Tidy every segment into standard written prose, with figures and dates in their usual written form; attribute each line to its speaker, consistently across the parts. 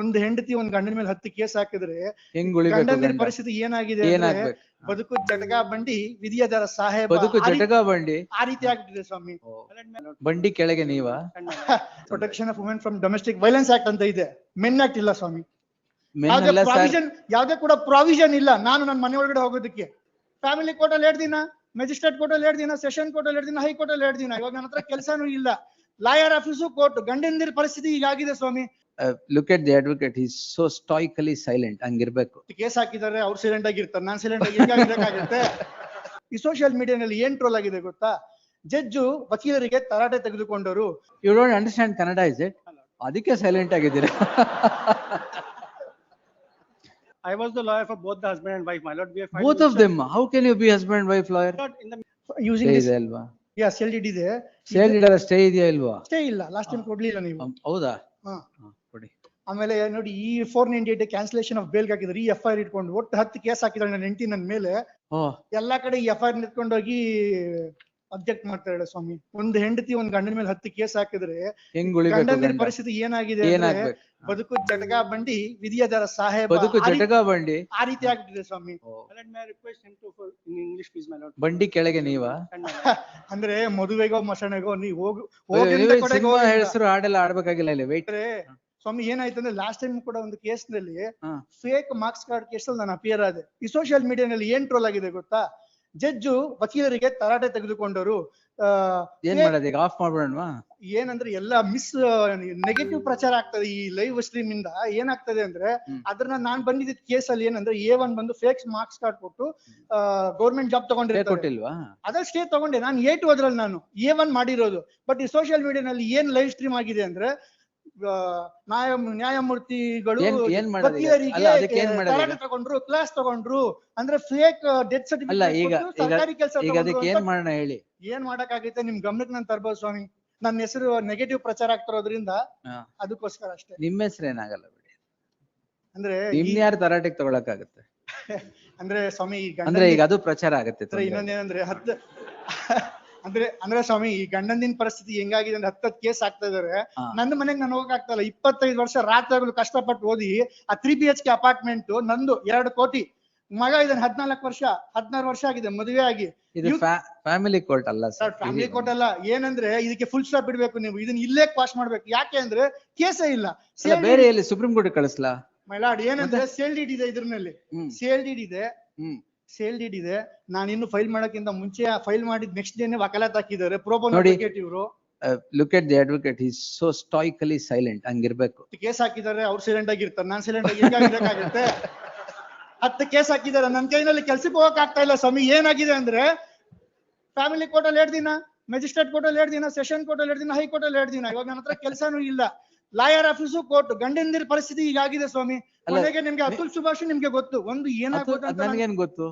Speaker 1: ಒಂದು ಹೆಂಡತಿ ಒಂದ್ ಗಂಡನ ಮೇಲೆ 10 ಕೇಸ್ ಹಾಕಿದ್ರೆ
Speaker 2: ಹೆಂಗ್ ಉಳಿಬೇಕು
Speaker 1: ಗಂಡನ
Speaker 2: ಗಂಡ?
Speaker 1: ಪರಿಸ್ಥಿತಿ ಏನಾಗಿದೆ ಅಂದ್ರೆ
Speaker 2: ಏನಾಗ್ಬೇಕು?
Speaker 1: ಬದುಕು ಜಟಕಾ ಬಂಡಿ ವಿಧಿಯ ದರ ಸಾಹೇಬ
Speaker 2: ಬದುಕು ಜಟಕಾ ಬಂಡಿ
Speaker 1: ಆ ರೀತಿ ಆಗ್ಬಿಟ್ಟಿದೆ ಸ್ವಾಮಿ.
Speaker 2: ಬಂಡಿ ಕೆಳಗೆ ನೀವ
Speaker 1: protection of women from domestic violence act ಅಂತ ಇದೆ, ಮೆನ್ ಆಕ್ಟ್ ಇಲ್ಲ ಸ್ವಾಮಿ. ಯಾವ್ದೇ ಕೂಡ ಪ್ರಾವಿಷನ್ ಇಲ್ಲ ನಾನು ನನ್ನ ಮನೆ ಒಳಗಡೆ ಹೋಗೋದಕ್ಕೆ. ಫ್ಯಾಮಿಲಿ ಕೋರ್ಟ್ ಅಲ್ಲಿ 2 ದಿನ, ಮ್ಯಾಜಿಸ್ಟ್ರೇಟ್ ಕೋರ್ಟ್ ಅಲ್ಲಿ 2 ದಿನ, ಸೆಷನ್ ಕೋರ್ಟ್ ಅಲ್ಲಿ 2 ದಿನ, ಹೈಕೋರ್ಟ್ ಅಲ್ಲಿ 2 ದಿನ. ಇವಾಗ ನನ್ನ ಹತ್ರ ಕೆಲಸನೂ ಇಲ್ಲ. ಲಾಯರ್ ಆಫೀಸು ಕೋರ್ಟ್, ಗಂಡಂದಿರ ಪರಿಸ್ಥಿತಿ ಹೀಗಾಗಿದೆ ಸ್ವಾಮಿ.
Speaker 2: Look at the advocate, he's so stoically silent. ಹಂಗಿರ್ಬೇಕು.
Speaker 1: ಕೇಸ್ ಹಾಕಿದ್ದಾರೆ, ಅವ್ರು ಸೈಲೆಂಟ್ ಆಗಿರ್ತಾರೆ, ನಾನ್ ಸೈಲೆಂಟ್ ಆಗಿರ್ಬೇಕಾಗುತ್ತೆ. ಈ ಸೋಷಿಯಲ್ ಮೀಡಿಯಾನಲ್ಲಿ ಏನ್ ಟ್ರೋಲ್ ಆಗಿದೆ ಗೊತ್ತಾ? ಜಡ್ಜು ವಕೀಲರಿಗೆ ತರಾಟೆ ತೆಗೆದುಕೊಂಡರು.
Speaker 2: You don't understand Kannada, is it? ಅದಕ್ಕೆ ಸೈಲೆಂಟ್ ಆಗಿದ್ದೀರಾ.
Speaker 3: I was the lawyer for both the husband and wife, my lord. We have
Speaker 2: Both of them. How can you be husband and wife lawyer?
Speaker 1: Using
Speaker 2: Stay
Speaker 1: this,
Speaker 2: ಇದೆ ಅಲ್ವಾ?
Speaker 1: yes, LDD ಇದೆ.
Speaker 2: Sale ಇಡಲ್ಲ, stay ಇದೆಯಾ ಇಲ್ವಾ?
Speaker 1: Stay ಇಲ್ಲ, last time ಕೊಡ್ಲಿಲ್ಲ ನೀವು.
Speaker 2: ಹೌದಾ?
Speaker 1: ಹಾ
Speaker 2: ಕೊಡಿ.
Speaker 1: ಆಮೇಲೆ ನೋಡಿ, ಈ 498 ಕ್ಯಾನ್ಸಲೇಷನ್ ಆಫ್ ಬೇಲ್ ಹಾಕಿದ್ರು. ಈ FIR ಇಟ್ಕೊಂಡು ಒಟ್ಟು 10 ಕೇಸ್ ಹಾಕಿದ್ರೆ ನನ್ನ ಹೆಂಡತಿ ನನ್ನ ಮೇಲೆ. ಎಲ್ಲಾ ಕಡೆ ಈ FIR ನಿಂತ್ಕೊಂಡೋಗಿ ಅಬ್ಜೆಕ್ಟ್ ಮಾಡ್ತಾಳೆ ಸ್ವಾಮಿ. ಒಂದು ಹೆಂಡತಿ ಒಂದ್ ಗಂಡನ ಮೇಲೆ 10 ಕೇಸ್ ಹಾಕಿದ್ರೆ
Speaker 2: ಹೆಂಗ್ ಉಳಿಬೇಕು
Speaker 1: ಗಂಡನ
Speaker 2: ಗಂಡ?
Speaker 1: ಪರಿಸ್ಥಿತಿ ಏನಾಗಿದೆ ಅಂದ್ರೆ ಬದುಕು ಜಟಕಾ ಬಂಡಿ ವಿಧಿಯ ದರ ಸಾಹೇಬ
Speaker 2: ಬದುಕು ಜಟಕಾ ಬಂಡಿ
Speaker 1: ಆ ರೀತಿ ಆಗ್ಬಿಟ್ಟಿದೆ ಸ್ವಾಮಿ.
Speaker 3: May I request him to in English, please, my lord.
Speaker 2: ಬಂಡಿ ಕೆಳಗೆ ನೀವ
Speaker 1: ಅಂದ್ರೆ ಮದುವೆಗೋ ಮಸಣೆಗೋ ನೀವ್
Speaker 2: ಸಿನಿಮಾ ಹೆಸರು ಹಾಡೆಲ್ಲ ಆಡ್ಬೇಕಾಗಿಲ್ಲ ಇಲ್ಲಿ. ವೇಟ್
Speaker 1: ಸ್ವಾಮಿ, ಏನಾಯ್ತು ಅಂದ್ರೆ ಲಾಸ್ಟ್ ಟೈಮ್ ಕೂಡ ಒಂದು ಕೇಸ್ ನಲ್ಲಿ ಫೇಕ್ ಮಾರ್ಕ್ಸ್ ಕಾರ್ಡ್ ಕೇಸ್ ಅಲ್ಲಿ ನಾನು ಅಪಿಯರ್ ಆದೆ. ಈ ಸೋಷಿಯಲ್ ಮೀಡಿಯಾನಲ್ಲಿ ಏನ್ ಟ್ರೋಲ್ ಆಗಿದೆ ಗೊತ್ತಾ? ಜಡ್ಜು ವಕೀಲರಿಗೆ ತರಾಟೆ ತೆಗೆದುಕೊಂಡರು.
Speaker 2: ಏನ್ ಮಾಡೋದು ಈಗ? ಆಫ್ ಮಾಡ್ಬಿಡೋಣವಾ?
Speaker 1: ಏನಂದ್ರೆ ಎಲ್ಲ ನೆಗೆಟಿವ್ ಪ್ರಚಾರ ಆಗ್ತದೆ ಈ ಲೈವ್ ಸ್ಟ್ರೀಮ್ ಇಂದ. ಏನಾಗ್ತದೆ ಅಂದ್ರೆ ಅದ್ರನ್ನ ನಾನ್ ಬಂದಿದ್ದ ಕೇಸ್ ಅಲ್ಲಿ ಏನಂದ್ರೆ A1 ಬಂದು ಫೇಕ್ ಮಾರ್ಕ್ಸ್ ಕಾರ್ಡ್ ಕೊಟ್ಟು ಗೌರ್ಮೆಂಟ್ ಜಾಬ್
Speaker 2: ಕೊಟ್ಟಿಲ್ವಾ?
Speaker 1: ಅದ್ರಲ್ಲಿ ಸ್ಟೇ ತಗೊಂಡೆ ನಾನು. A2 ಅದ್ರಲ್ಲಿ ನಾನು A1 ಮಾಡಿರೋದು. ಬಟ್ ಈ ಸೋಷಿಯಲ್ ಮೀಡಿಯಾನಲ್ಲಿ ಏನ್ ಲೈವ್ ಸ್ಟ್ರೀಮ್ ಆಗಿದೆ ಅಂದ್ರೆ ನ್ಯಾಯಮೂರ್ತಿಗಳು ತರಾಟೆ ತಗೊಂಡ್ರು, ಕ್ಲಾಸ್ ತಗೊಂಡ್ರು, ಅಂದ್ರೆ ಫೇಕ್ ಡೆತ್ ಸರ್ಟಿಫಿಕೇಟ್ ಸರ್ಕಾರಿ ಕೆಲಸ.
Speaker 2: ಈಗ ಅದಕ್ಕೆ ಏನ್ ಮಾಡೋಣ ಹೇಳಿ?
Speaker 1: ಏನ್ ಮಾಡಕ್ಕಾಗೈತೆ? ನಿಮ್ ಗಮನಕ್ಕೆ ನಾನು ತರ್ಬೋದು ಸ್ವಾಮಿ. ನನ್ನ ಹೆಸರು ನೆಗೆಟಿವ್ ಪ್ರಚಾರ ಆಗ್ತಿರೋದ್ರಿಂದ ಅದಕ್ಕೋಸ್ಕರ ಅಷ್ಟೇ.
Speaker 2: ನಿಮ್ಮ ಹೆಸರು ಏನಾಗಲ್ಲ ಬಿಡಿ.
Speaker 1: ಅಂದ್ರೆ
Speaker 2: ಯಾರು ತರಾಟೆಗೆ ತಗೊಳಕಾಗತ್ತೆ?
Speaker 1: ಅಂದ್ರೆ ಸ್ವಾಮಿ
Speaker 2: ಅಂದ್ರೆ ಈಗ ಅದು ಪ್ರಚಾರ ಆಗತ್ತೆ.
Speaker 1: ಇನ್ನೊಂದೇನಂದ್ರೆ ಅಂದ್ರೆ ಸ್ವಾಮಿ, ಈ ಗಂಡಂದಿನ ಪರಿಸ್ಥಿತಿ ಹೆಂಗಾಗಿದೆ ಅಂದ್ರೆ 10 ಕೇಸ್ ಆಗ್ತಾ ಇದಾರೆ. ನನ್ನ ಮನೆಗೆ ನಾನು ಹೋಗಕ್ ಆಗ್ತಾ ಇಲ್ಲ. 25 ವರ್ಷ ರಾತ್ರಿಗಳು ಕಷ್ಟಪಟ್ಟು ಓದಿ ಆ 3 BHK ಅಪಾರ್ಟ್ಮೆಂಟ್ ನಂದು 2 ಕೋಟಿ. ಮಗ ಇದನ್ನ 16 ವರ್ಷ ಆಗಿದೆ ಮದುವೆ ಆಗಿ.
Speaker 2: ಇದು ಫ್ಯಾಮಿಲಿ ಕೋರ್ಟ್ ಅಲ್ಲ ಸರ್,
Speaker 1: ಫ್ಯಾಮಿಲಿ ಕೋರ್ಟ್ ಅಲ್ಲ. ಏನಂದ್ರೆ ಇದಕ್ಕೆ ಫುಲ್ ಸ್ಟಾಪ್ ಇಡ್ಬೇಕು ನೀವು. ಇದನ್ನ ಇಲ್ಲೇ ಕ್ವಾಶ್ ಮಾಡ್ಬೇಕು. ಯಾಕೆ ಅಂದ್ರೆ ಕೇಸೇ ಇಲ್ಲ.
Speaker 2: ಬೇರೆ ಎಲ್ಲಿ ಸುಪ್ರೀಂ ಕೋರ್ಟ್ ಕಳಿಸ್ಲಾ?
Speaker 1: ಮೈಲಾಡ್ ಏನಂದ್ರೆ ಸೇಲ್ ಡೀಡ್ ಇದೆ, ಇದ್ರಲ್ಲಿ ಸೇಲ್ ಡೀಡ್ ಇದೆ. ಸೇಲ್ ಡೀಡ್ ಇದೆ. ನಾನು ಇನ್ನು ಫೈಲ್ ಮಾಡಕ್ಕಿಂತ ಮುಂಚೆ ಫೈಲ್ ಮಾಡಿದ್ ನೆಕ್ಸ್ಟ್ ಡೇನೆ ವಕಾಲತ್ ಹಾಕಿದ್ದಾರೆ. ಪ್ರೋಬೋನೋ ಅಡ್ವೊಕೇಟ್ ಇವರು.
Speaker 2: Look at the advocate, he's so stoically silent. ಹಂಗಿರ್ಬೇಕು.
Speaker 1: ಕೇಸ್ ಹಾಕಿದ್ದಾರೆ, ಅವ್ರು ಸೈಲೆಂಟ್ ಆಗಿರ್ತಾರೆ, ನಾನ್ ಸೈಲೆಂಟ್ ಆಗಿರ್ಬೇಕಾಗುತ್ತೆ. 10 ಕೇಸ್ ಹಾಕಿದ್ದಾರೆ. ನನ್ನ ಕೈನಲ್ಲಿ ಕೆಲ್ಸಕ್ಕೆ ಹೋಗಕ್ ಆಗ್ತಾ ಇಲ್ಲ ಸ್ವಾಮಿ. ಏನಾಗಿದೆ ಅಂದ್ರೆ ಫ್ಯಾಮಿಲಿ ಕೋರ್ಟ್ ಅಲ್ಲಿ 2 ದಿನ, ಮ್ಯಾಜಿಸ್ಟ್ರೇಟ್ ಕೋರ್ಟ್ ಅಲ್ಲಿ 2 ದಿನ, ಸೆಷನ್ ಕೋರ್ಟ್ ಅಲ್ಲಿ 2 ದಿನ, ಹೈಕೋರ್ಟ್ ಅಲ್ಲಿ 2 ದಿನ. ಇವಾಗ ನನ್ನ ಹತ್ರ ಕೆಲಸನೂ ಇಲ್ಲ. ಲಾಯರ್ ಆಫೀಸು ಕೋರ್ಟ್, ಗಂಡಂದಿರ ಪರಿಸ್ಥಿತಿ ಹೀಗಾಗಿದೆ ಸ್ವಾಮಿ. ಕೊನೆಗೆ ನಿಮ್ಗೆ ಅತುಲ್ ಸುಭಾಷ್ ನಿಮ್ಗೆ ಗೊತ್ತು. ಒಂದು ಏನಾಗುತ್ತೆ ಅಂತ
Speaker 2: ನನಗೇನ್ ಗೊತ್ತು?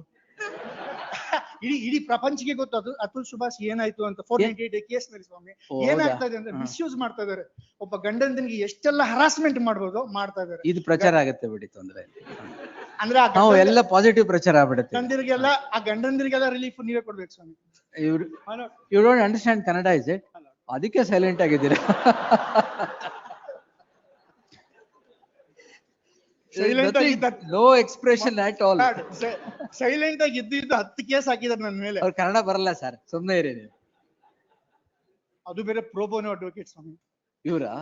Speaker 1: ಇಡೀ ಪ್ರಪಂಚಕ್ಕೆ ಗೊತ್ತು ಅದು ಅತುಲ್ ಸುಭಾಷ್ ಏನಾಯ್ತು ಅಂತ. 498 ಕೇಸ್ ನಲ್ಲಿ ಸ್ವಾಮಿ ಏನಾಗ್ತಾ ಇದೆ ಅಂದ್ರೆ ಮಿಸ್ಯೂಸ್ ಮಾಡ್ತಾ ಇದಾರೆ. ಒಬ್ಬ ಗಂಡಂದಿನಿಗೆ ಎಷ್ಟೆಲ್ಲ ಹರಾಸ್ಮೆಂಟ್ ಮಾಡ್ಬೋದು ಮಾಡ್ತಾ ಇದಾರೆ.
Speaker 2: ಇದು ಪ್ರಚಾರ ಆಗತ್ತೆ ಬಿಡಿ, ತೊಂದ್ರೆ
Speaker 1: ಅಂದ್ರೆ
Speaker 2: ಎಲ್ಲ ಪಾಸಿಟಿವ್ ಪ್ರಚಾರ ಆಗ್ಬಿಡುತ್ತೆ.
Speaker 1: ಗಂಡಂದಿರಿಗೆಲ್ಲ ಆ ಗಂಡಂದಿರಿಗೆಲ್ಲ ರಿಲೀಫ್ ನೀವೇ ಕೊಡ್ಬೇಕು ಸ್ವಾಮಿ.
Speaker 2: You don't understand Kannada, is it? ಅದಕ್ಕೆ ಸೈಲೆಂಟ್ ಆಗಿದ್ದೀರಾ. No expression at all.
Speaker 1: Silent ಆಗಿ ಇದ್ದಿದ್ದು 10 ಕೇಸ್ ಹಾಕಿದಾರೆ ನನ್ನ ಮೇಲೆ.
Speaker 2: ಅವ್ರು ಕನ್ನಡ ಬರಲ್ಲ ಸರ್, ಸುಮ್ಮನೆ ಇರಿ ನೀವು.
Speaker 1: ಅದು ಬೇರೆ ಪ್ರೋಬೋನೋ ಅಡ್ವೊಕೇಟ್ ಸ್ವಾಮಿ.
Speaker 2: ಇವ್ರಾ?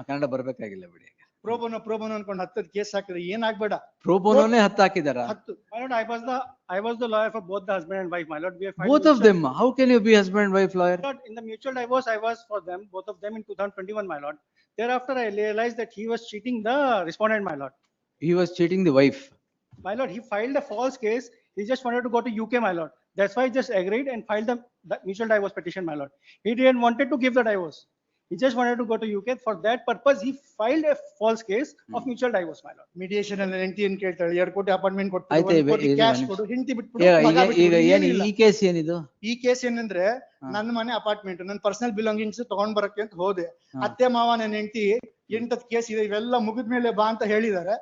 Speaker 2: ಕನ್ನಡ ಬರ್ಬೇಕಾಗಿಲ್ಲ ಬಿಡಿ.
Speaker 1: ಪ್ರೋಬೋನೋ ಅನ್ಕೊಂಡು 10 ಕೇಸ್ ಹಾಕಿದ್ರೆ ಏನಾಗ್ಬೇಡ.
Speaker 2: ಪ್ರೋಬೋನೋನೇ 10 ಹಾಕಿದಾರ?
Speaker 3: My lord, I was the lawyer for both the husband and wife, my lord. We have
Speaker 2: both of them. How can you be husband and wife lawyer?
Speaker 3: Lord, in the mutual divorce I was for them, both of them in 2021, my lord. Thereafter I realized that he was cheating the respondent, my lord.
Speaker 2: He was cheating the wife.
Speaker 3: My lord, he filed a false case. He just wanted to go to UK, my lord. That's why he just agreed and filed the mutual divorce petition, my lord. He didn't wanted to give the divorce. He just wanted to go to UK. For that purpose, he filed a false case of mutual divorce, my lord.
Speaker 1: Mediation and ಹೆಂಡತಿ ಏನ್ ಕೇಳ್ತಾಳೆ, 2 ಕೋಟಿ apartment ಕೊಟ್ಟು 1 ಕೋಟಿ cash ಕೊಡು, ಹೆಂಡತಿ ಬಿಟ್ಬಿಡು.
Speaker 2: ಈಗ ಈ ಕೇಸ್ ಏನಿದು?
Speaker 1: ಈ ಕೇಸ್ ಏನಂದ್ರೆ ನನ್ನ ಮನೆ ಅಪಾರ್ಟ್ಮೆಂಟ್, ನನ್ನ ಪರ್ಸನಲ್ ಬಿಲಾಂಗಿಂಗ್ಸ್ ತಗೊಂಡ್ ಬರಕ್ಕೆ ಅಂತ ಹೋದೆ. ಅತ್ತೆ ಮಾವ ನನ್ನ ಹೆಂಡತಿ 8 ಕೇಸ್ ಇದೆ, ಇವೆಲ್ಲ ಮುಗಿದ್ಮೇಲೆ ಬಾ ಅಂತ ಹೇಳಿದಾರೆ.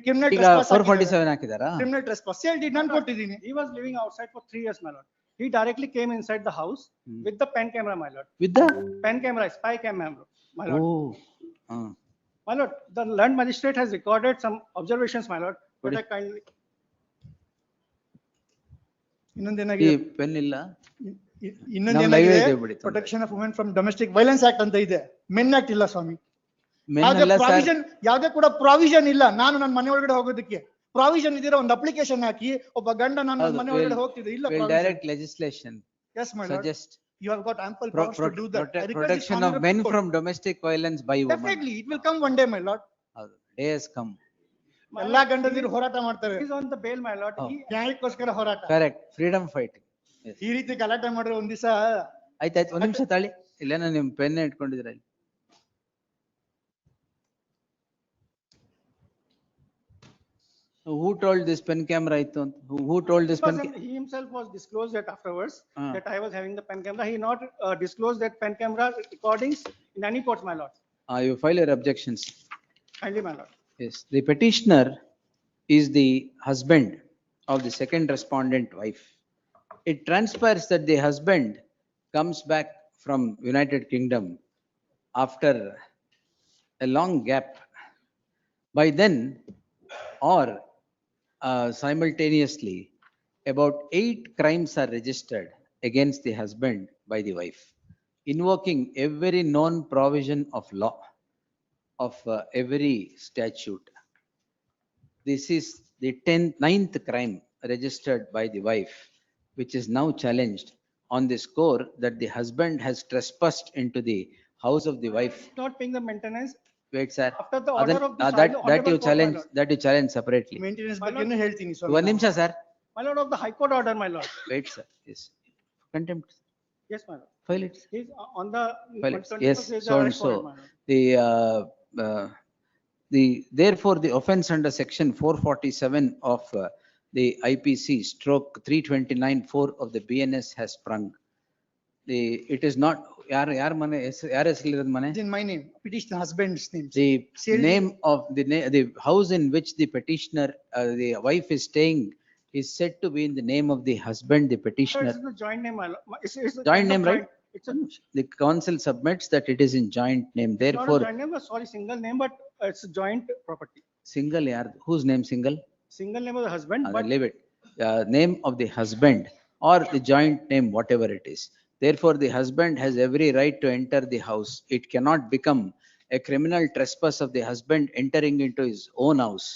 Speaker 1: Criminal trespass
Speaker 2: 447 ಹಾಕಿದಾರಾ?
Speaker 1: Criminal trespass sale deed ನಾನು ಕೊಟ್ಟಿದ್ದೀನಿ.
Speaker 3: He was living outside for 3 years, my lord. He directly came inside the house with the pen camera, my lord.
Speaker 2: With the
Speaker 3: pen camera, spy camera, my lord.
Speaker 2: Oh.
Speaker 3: My lord, the land magistrate has recorded some observations, my lord. Could
Speaker 2: Ready?
Speaker 3: I kindly,
Speaker 2: ಈ
Speaker 1: ಇನ್ನೊಂದೇನಾಗಿದೆ
Speaker 2: pen ಇಲ್ಲ.
Speaker 1: ಇನ್ನೊಂದೇನಾಗಿದೆ
Speaker 2: live ಇದೆ ಬಿಡಿ, ತೊಂದ್ರೆ ಇಲ್ಲ.
Speaker 1: Protection of women from domestic violence act ಅಂತ ಇದೆ, men act ಇಲ್ಲ ಸ್ವಾಮಿ.
Speaker 2: Men
Speaker 1: ಯಾವ್ದೇ
Speaker 2: ಅಲ್ಲ ಸರ್.
Speaker 1: ಪ್ರಾವಿಷನ್, ಯಾವ್ದೇ ಕೂಡ ಪ್ರಾವಿಷನ್ ಇಲ್ಲ. ನಾನು ನನ್ನ ಮನೆ ಒಳಗಡೆ ಹೋಗೋದಕ್ಕೆ ಪ್ರಾವಿಷನ್ ಇದ್ದೀರಾ, ಒಂದು ಅಪ್ಲಿಕೇಶನ್ ಹಾಕಿ ಒಬ್ಬ ಗಂಡ ನಾನು ನನ್ನ ಮನೆ ಒಳಗಡೆ ಹೋಗ್ತಿದ್ದೆ, ಇಲ್ಲ
Speaker 2: Will
Speaker 1: provision.
Speaker 2: direct legislation
Speaker 1: Yes, my lord.
Speaker 2: suggest
Speaker 1: You have got ample powers to do that. I request this
Speaker 2: protection of
Speaker 1: honorable
Speaker 2: men
Speaker 1: court.
Speaker 2: from domestic violence by women.
Speaker 1: Definitely, it will come one day, my lord.
Speaker 2: ಹೌದು, day has come.
Speaker 3: my
Speaker 1: ಎಲ್ಲಾ
Speaker 3: lord,
Speaker 1: ಗಂಡದಿರು ಹೋರಾಟ ಮಾಡ್ತಾರೆ,
Speaker 3: he is on the bail, my lord.
Speaker 2: Oh.
Speaker 1: ನ್ಯಾಯಕ್ಕೋಸ್ಕರ ಹೋರಾಟ.
Speaker 2: Correct, freedom fighting. Yes.
Speaker 1: ಈ ರೀತಿ ಗಲಾಟೆ ಮಾಡಿದ್ರೆ ಒಂದ್ ದಿವಸ
Speaker 2: ಆಯ್ತಾಯ್ತು, ಒಂದ್ ನಿಮಿಷ ತಾಳಿ, ಇಲ್ಲೇನೋ ನಿಮ್ ಪೆನ್ ಇಟ್ಕೊಂಡಿದ್ರ ಇಲ್ಲಿ. Who told this pen camera ಇತ್ತು ಅಂತ? Who told this pen?
Speaker 3: Because he himself was disclosed that afterwards,
Speaker 2: Ah.
Speaker 3: that I was having the pen camera. He not disclosed that pen camera recordings in any court, my lord.
Speaker 2: You file your objections.
Speaker 3: Kindly, my lord.
Speaker 2: Yes, the petitioner is the husband of the second respondent wife. It transpires that the husband comes back from United Kingdom after a long gap. By then, or simultaneously, about 8 crimes are registered against the husband by the wife, invoking every known provision of law of every statute. This is the 9th crime registered by the wife, which is now challenged on the score that the husband has trespassed into the house of the wife.
Speaker 3: Not paying the maintenance
Speaker 2: Wait, sir.
Speaker 3: after the order of the
Speaker 2: That
Speaker 3: honorable
Speaker 2: you
Speaker 3: court, my
Speaker 2: challenge,
Speaker 3: lord.
Speaker 2: that you challenge separately.
Speaker 1: Maintenance
Speaker 3: My
Speaker 1: ಬಗ್ಗೆನೂ ಹೇಳ್ತೀನಿ
Speaker 2: ಒಂದ್
Speaker 1: ಸ್ವಾಮಿ.
Speaker 2: ನಿಮಿಷ sir.
Speaker 3: My lord, of the high court order, my lord.
Speaker 2: Wait, sir. Yes. Contempt.
Speaker 3: Yes, my lord.
Speaker 2: File it.
Speaker 3: He's on the.
Speaker 2: File it.
Speaker 3: 21st
Speaker 2: Yes,
Speaker 3: days
Speaker 2: so
Speaker 3: are
Speaker 2: and
Speaker 3: recorded,
Speaker 2: so.
Speaker 3: my lord.
Speaker 2: Therefore, the offense under section 447 of the IPC stroke 329(4) of the BNS has sprung. It is not, ಯಾರ ಮನೆ ಯಾರ ಹೆಸರಿರೋದ್ ಮನೆ?
Speaker 1: In my name, petition husband's name.
Speaker 2: The
Speaker 1: Sale-
Speaker 2: name of the house in which the petitioner, the wife is staying is said to be in the name of the husband, the
Speaker 3: Sir,
Speaker 2: petitioner.
Speaker 3: it's the joint name, my lord. It's a
Speaker 2: Joint
Speaker 3: kind of
Speaker 2: name, right?
Speaker 3: It's a,
Speaker 2: The council submits that it is in joint name,
Speaker 3: not a
Speaker 2: therefore,
Speaker 3: joint name, sorry, single name, but it's a joint property.
Speaker 2: single ಯಾರ್, whose name single?
Speaker 3: Single name of the husband, but
Speaker 2: Leave it. Name of the husband or the joint name, whatever it is. Therefore, the husband has every right to enter the house. It cannot become a criminal trespass of the husband entering into his own house,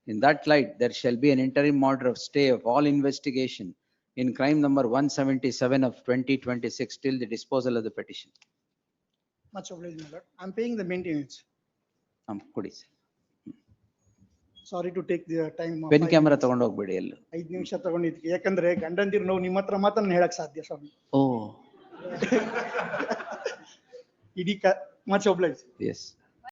Speaker 2: In that light, there shall be an interim order of stay of all investigation in crime number 177 of 2026 till the disposal of the petition.
Speaker 1: Much obliged, my lord. I'm paying the maintenance.
Speaker 2: ಕೊಡಿ sir.
Speaker 1: Sorry to take the time. of
Speaker 2: pen
Speaker 1: 5
Speaker 2: camera
Speaker 1: minutes.
Speaker 2: ತಗೊಂಡು ಹೋಗ್ಬೇಡಿ ಎಲ್ಲ.
Speaker 1: 5 ನಿಮಿಷ ತಗೊಂಡಿದ್ಕೆ, ಯಾಕಂದ್ರೆ ಗಂಡಂದಿರು ನೋವು ನಿಮ್ಮ ಹತ್ರ ಮಾತ್ರ ನಾನು ಹೇಳಕ್ ಸಾಧ್ಯ ಸ್ವಾಮಿ.
Speaker 2: ಓ,
Speaker 1: ಇಡೀ ಮಚ್ obliged.
Speaker 2: yes.